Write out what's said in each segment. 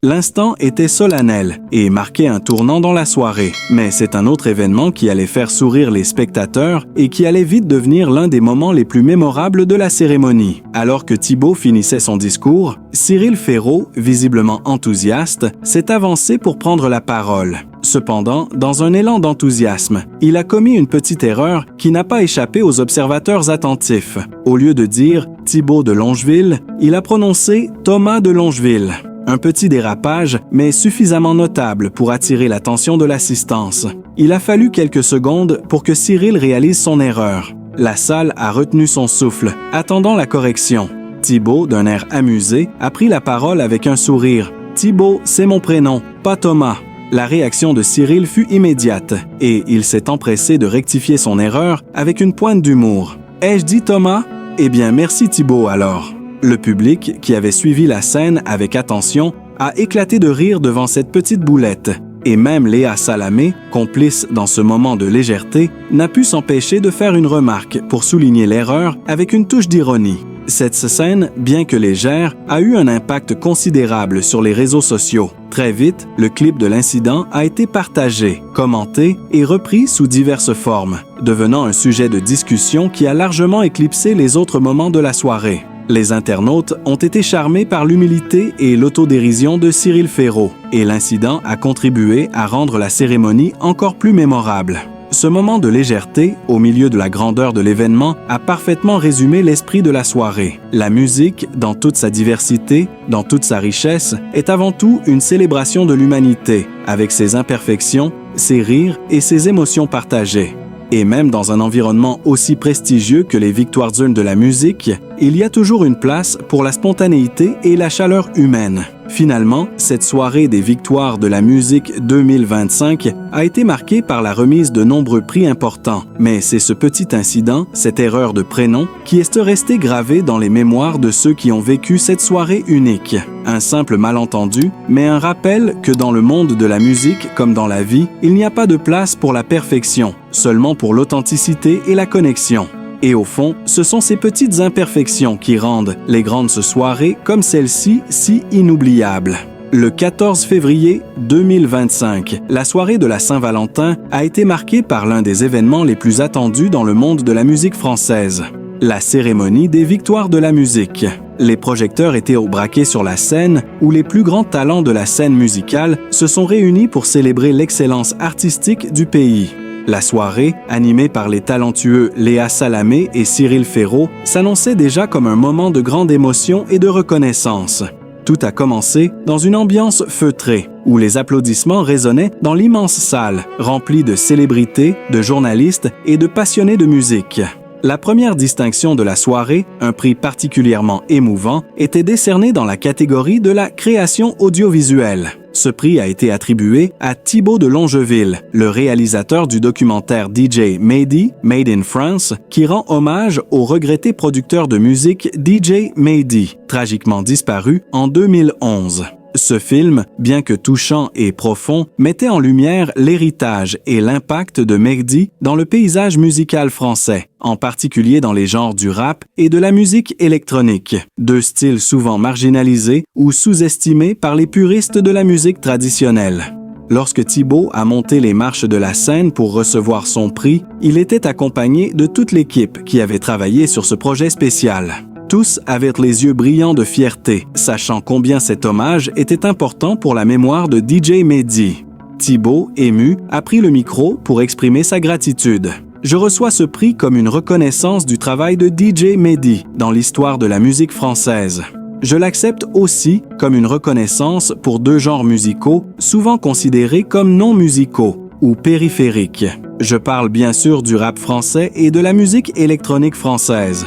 L'instant était solennel et marquait un tournant dans la soirée. Mais c'est un autre événement qui allait faire sourire les spectateurs et qui allait vite devenir l'un des moments les plus mémorables de la cérémonie. Alors que Thibaut finissait son discours, Cyril Ferraud, visiblement enthousiaste, s'est avancé pour prendre la parole. Cependant, dans un élan d'enthousiasme, il a commis une petite erreur qui n'a pas échappé aux observateurs attentifs. Au lieu de dire « Thibaut de Longeville », il a prononcé « Thomas de Longeville ». Un petit dérapage, mais suffisamment notable pour attirer l'attention de l'assistance. Il a fallu quelques secondes pour que Cyril réalise son erreur. La salle a retenu son souffle, attendant la correction. Thibaut, d'un air amusé, a pris la parole avec un sourire. « Thibaut, c'est mon prénom, pas Thomas ». La réaction de Cyril fut immédiate, et il s'est empressé de rectifier son erreur avec une pointe d'humour. « Ai-je dit Thomas? Eh bien, merci Thibaut alors ». Le public, qui avait suivi la scène avec attention, a éclaté de rire devant cette petite boulette. Et même Léa Salamé, complice dans ce moment de légèreté, n'a pu s'empêcher de faire une remarque pour souligner l'erreur avec une touche d'ironie. Cette scène, bien que légère, a eu un impact considérable sur les réseaux sociaux. Très vite, le clip de l'incident a été partagé, commenté et repris sous diverses formes, devenant un sujet de discussion qui a largement éclipsé les autres moments de la soirée. Les internautes ont été charmés par l'humilité et l'autodérision de Cyril Ferraud, et l'incident a contribué à rendre la cérémonie encore plus mémorable. Ce moment de légèreté, au milieu de la grandeur de l'événement, a parfaitement résumé l'esprit de la soirée. La musique, dans toute sa diversité, dans toute sa richesse, est avant tout une célébration de l'humanité, avec ses imperfections, ses rires et ses émotions partagées. Et même dans un environnement aussi prestigieux que les Victoires d'Urne de la musique, il y a toujours une place pour la spontanéité et la chaleur humaine. Finalement, cette soirée des Victoires de la musique 2025 a été marquée par la remise de nombreux prix importants. Mais c'est ce petit incident, cette erreur de prénom, qui est resté gravé dans les mémoires de ceux qui ont vécu cette soirée unique. Un simple malentendu, mais un rappel que dans le monde de la musique comme dans la vie, il n'y a pas de place pour la perfection, seulement pour l'authenticité et la connexion. Et au fond, ce sont ces petites imperfections qui rendent les grandes soirées comme celle-ci si inoubliables. Le 14 février 2025, la soirée de la Saint-Valentin a été marquée par l'un des événements les plus attendus dans le monde de la musique française. La cérémonie des Victoires de la musique. Les projecteurs étaient braqués sur la scène où les plus grands talents de la scène musicale se sont réunis pour célébrer l'excellence artistique du pays. La soirée, animée par les talentueux Léa Salamé et Cyril Ferraud, s'annonçait déjà comme un moment de grande émotion et de reconnaissance. Tout a commencé dans une ambiance feutrée, où les applaudissements résonnaient dans l'immense salle, remplie de célébrités, de journalistes et de passionnés de musique. La première distinction de la soirée, un prix particulièrement émouvant, était décernée dans la catégorie de la création audiovisuelle. Ce prix a été attribué à Thibaut de Longeville, le réalisateur du documentaire DJ Mehdi, Made in France, qui rend hommage au regretté producteur de musique DJ Mehdi, tragiquement disparu en 2011. Ce film, bien que touchant et profond, mettait en lumière l'héritage et l'impact de Mehdi dans le paysage musical français, en particulier dans les genres du rap et de la musique électronique, deux styles souvent marginalisés ou sous-estimés par les puristes de la musique traditionnelle. Lorsque Thibaut a monté les marches de la scène pour recevoir son prix, il était accompagné de toute l'équipe qui avait travaillé sur ce projet spécial. Tous avaient les yeux brillants de fierté, sachant combien cet hommage était important pour la mémoire de DJ Mehdi. Thibaut, ému, a pris le micro pour exprimer sa gratitude. « Je reçois ce prix comme une reconnaissance du travail de DJ Mehdi dans l'histoire de la musique française. Je l'accepte aussi comme une reconnaissance pour deux genres musicaux souvent considérés comme non musicaux ou périphériques. Je parle bien sûr du rap français et de la musique électronique française. »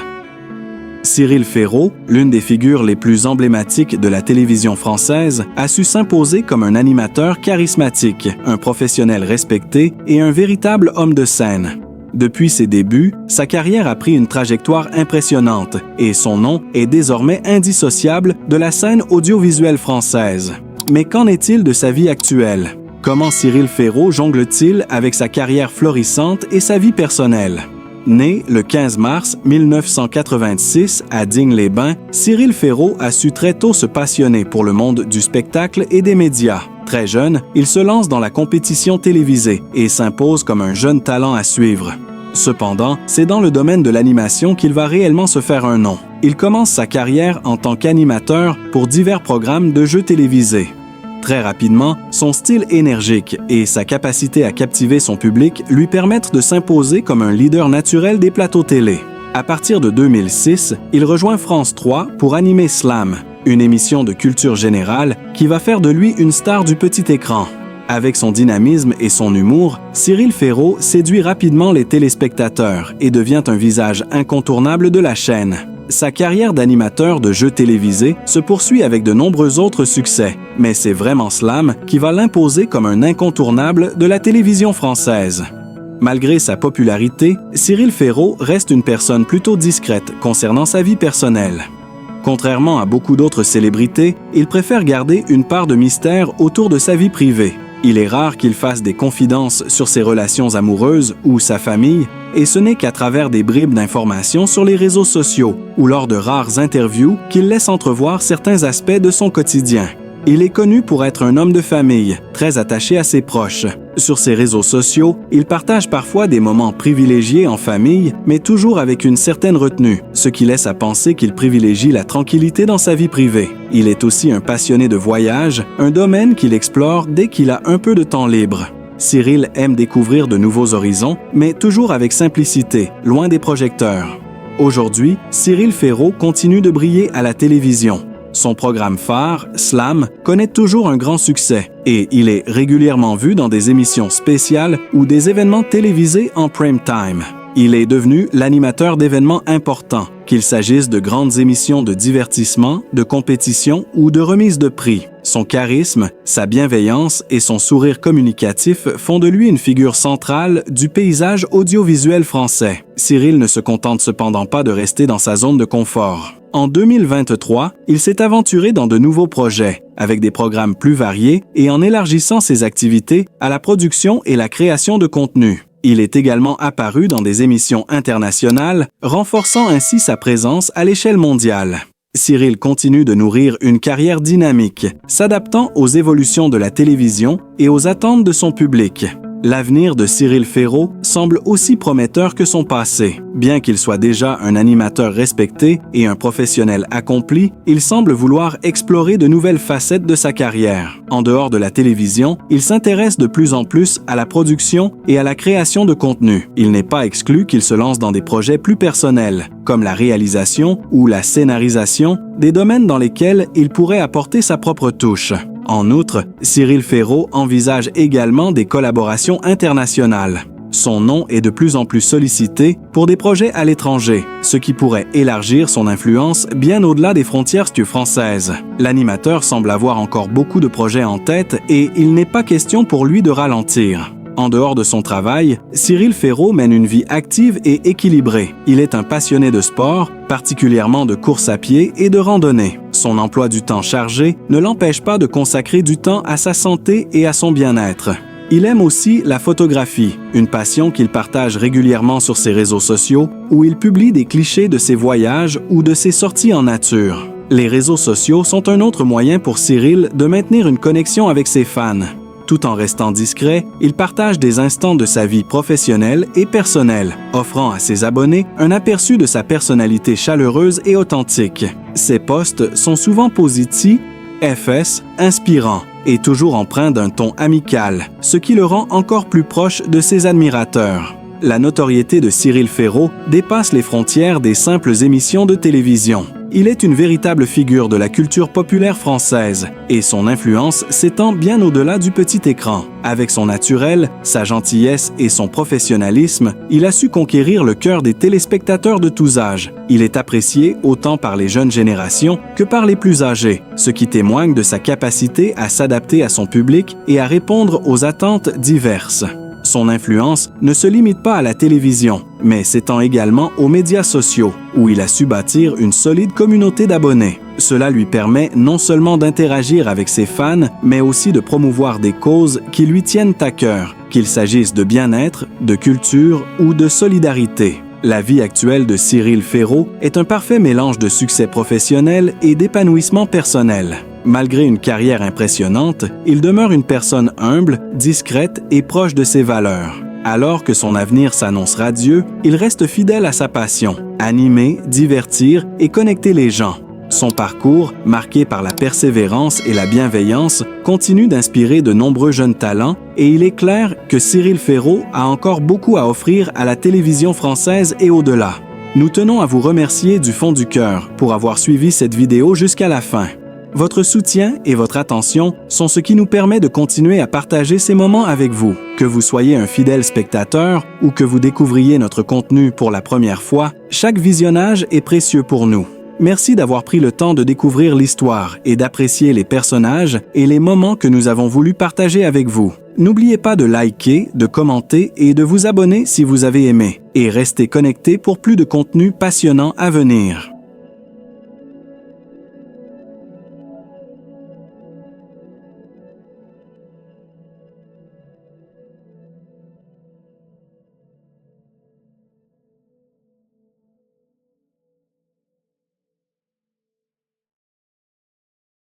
Cyril Ferraud, l'une des figures les plus emblématiques de la télévision française, a su s'imposer comme un animateur charismatique, un professionnel respecté et un véritable homme de scène. Depuis ses débuts, sa carrière a pris une trajectoire impressionnante et son nom est désormais indissociable de la scène audiovisuelle française. Mais qu'en est-il de sa vie actuelle? Comment Cyril Ferraud jongle-t-il avec sa carrière florissante et sa vie personnelle? Né le 15 mars 1986 à Digne-les-Bains, Cyril Ferraud a su très tôt se passionner pour le monde du spectacle et des médias. Très jeune, il se lance dans la compétition télévisée et s'impose comme un jeune talent à suivre. Cependant, c'est dans le domaine de l'animation qu'il va réellement se faire un nom. Il commence sa carrière en tant qu'animateur pour divers programmes de jeux télévisés. Très rapidement, son style énergique et sa capacité à captiver son public lui permettent de s'imposer comme un leader naturel des plateaux télé. À partir de 2006, il rejoint France 3 pour animer Slam, une émission de culture générale qui va faire de lui une star du petit écran. Avec son dynamisme et son humour, Cyril Ferraud séduit rapidement les téléspectateurs et devient un visage incontournable de la chaîne. Sa carrière d'animateur de jeux télévisés se poursuit avec de nombreux autres succès, mais c'est vraiment Slam qui va l'imposer comme un incontournable de la télévision française. Malgré sa popularité, Cyril Ferraud reste une personne plutôt discrète concernant sa vie personnelle. Contrairement à beaucoup d'autres célébrités, il préfère garder une part de mystère autour de sa vie privée. Il est rare qu'il fasse des confidences sur ses relations amoureuses ou sa famille, et ce n'est qu'à travers des bribes d'informations sur les réseaux sociaux ou lors de rares interviews qu'il laisse entrevoir certains aspects de son quotidien. Il est connu pour être un homme de famille, très attaché à ses proches. Sur ses réseaux sociaux, il partage parfois des moments privilégiés en famille, mais toujours avec une certaine retenue, ce qui laisse à penser qu'il privilégie la tranquillité dans sa vie privée. Il est aussi un passionné de voyage, un domaine qu'il explore dès qu'il a un peu de temps libre. Cyril aime découvrir de nouveaux horizons, mais toujours avec simplicité, loin des projecteurs. Aujourd'hui, Cyril Ferraud continue de briller à la télévision. Son programme phare, Slam, connaît toujours un grand succès et il est régulièrement vu dans des émissions spéciales ou des événements télévisés en prime time. Il est devenu l'animateur d'événements importants, qu'il s'agisse de grandes émissions de divertissement, de compétition ou de remise de prix. Son charisme, sa bienveillance et son sourire communicatif font de lui une figure centrale du paysage audiovisuel français. Cyril ne se contente cependant pas de rester dans sa zone de confort. En 2023, il s'est aventuré dans de nouveaux projets, avec des programmes plus variés et en élargissant ses activités à la production et la création de contenu. Il est également apparu dans des émissions internationales, renforçant ainsi sa présence à l'échelle mondiale. Cyril continue de nourrir une carrière dynamique, s'adaptant aux évolutions de la télévision et aux attentes de son public. L'avenir de Cyril Ferraud semble aussi prometteur que son passé. Bien qu'il soit déjà un animateur respecté et un professionnel accompli, il semble vouloir explorer de nouvelles facettes de sa carrière. En dehors de la télévision, il s'intéresse de plus en plus à la production et à la création de contenu. Il n'est pas exclu qu'il se lance dans des projets plus personnels, comme la réalisation ou la scénarisation, des domaines dans lesquels il pourrait apporter sa propre touche. En outre, Cyril Ferraud envisage également des collaborations internationales. Son nom est de plus en plus sollicité pour des projets à l'étranger, ce qui pourrait élargir son influence bien au-delà des frontières françaises. L'animateur semble avoir encore beaucoup de projets en tête et il n'est pas question pour lui de ralentir. En dehors de son travail, Cyril Ferraud mène une vie active et équilibrée. Il est un passionné de sport, particulièrement de course à pied et de randonnée. Son emploi du temps chargé ne l'empêche pas de consacrer du temps à sa santé et à son bien-être. Il aime aussi la photographie, une passion qu'il partage régulièrement sur ses réseaux sociaux, où il publie des clichés de ses voyages ou de ses sorties en nature. Les réseaux sociaux sont un autre moyen pour Cyril de maintenir une connexion avec ses fans. Tout en restant discret, il partage des instants de sa vie professionnelle et personnelle, offrant à ses abonnés un aperçu de sa personnalité chaleureuse et authentique. Ses posts sont souvent positifs, FS, inspirants et toujours empreints d'un ton amical, ce qui le rend encore plus proche de ses admirateurs. La notoriété de Cyril Ferraud dépasse les frontières des simples émissions de télévision. Il est une véritable figure de la culture populaire française et son influence s'étend bien au-delà du petit écran. Avec son naturel, sa gentillesse et son professionnalisme, il a su conquérir le cœur des téléspectateurs de tous âges. Il est apprécié autant par les jeunes générations que par les plus âgés, ce qui témoigne de sa capacité à s'adapter à son public et à répondre aux attentes diverses. Son influence ne se limite pas à la télévision, mais s'étend également aux médias sociaux, où il a su bâtir une solide communauté d'abonnés. Cela lui permet non seulement d'interagir avec ses fans, mais aussi de promouvoir des causes qui lui tiennent à cœur, qu'il s'agisse de bien-être, de culture ou de solidarité. La vie actuelle de Cyril Ferraud est un parfait mélange de succès professionnel et d'épanouissement personnel. Malgré une carrière impressionnante, il demeure une personne humble, discrète et proche de ses valeurs. Alors que son avenir s'annonce radieux, il reste fidèle à sa passion, animer, divertir et connecter les gens. Son parcours, marqué par la persévérance et la bienveillance, continue d'inspirer de nombreux jeunes talents et il est clair que Cyril Ferraud a encore beaucoup à offrir à la télévision française et au-delà. Nous tenons à vous remercier du fond du cœur pour avoir suivi cette vidéo jusqu'à la fin. Votre soutien et votre attention sont ce qui nous permet de continuer à partager ces moments avec vous. Que vous soyez un fidèle spectateur ou que vous découvriez notre contenu pour la première fois, chaque visionnage est précieux pour nous. Merci d'avoir pris le temps de découvrir l'histoire et d'apprécier les personnages et les moments que nous avons voulu partager avec vous. N'oubliez pas de liker, de commenter et de vous abonner si vous avez aimé. Et restez connectés pour plus de contenu passionnant à venir.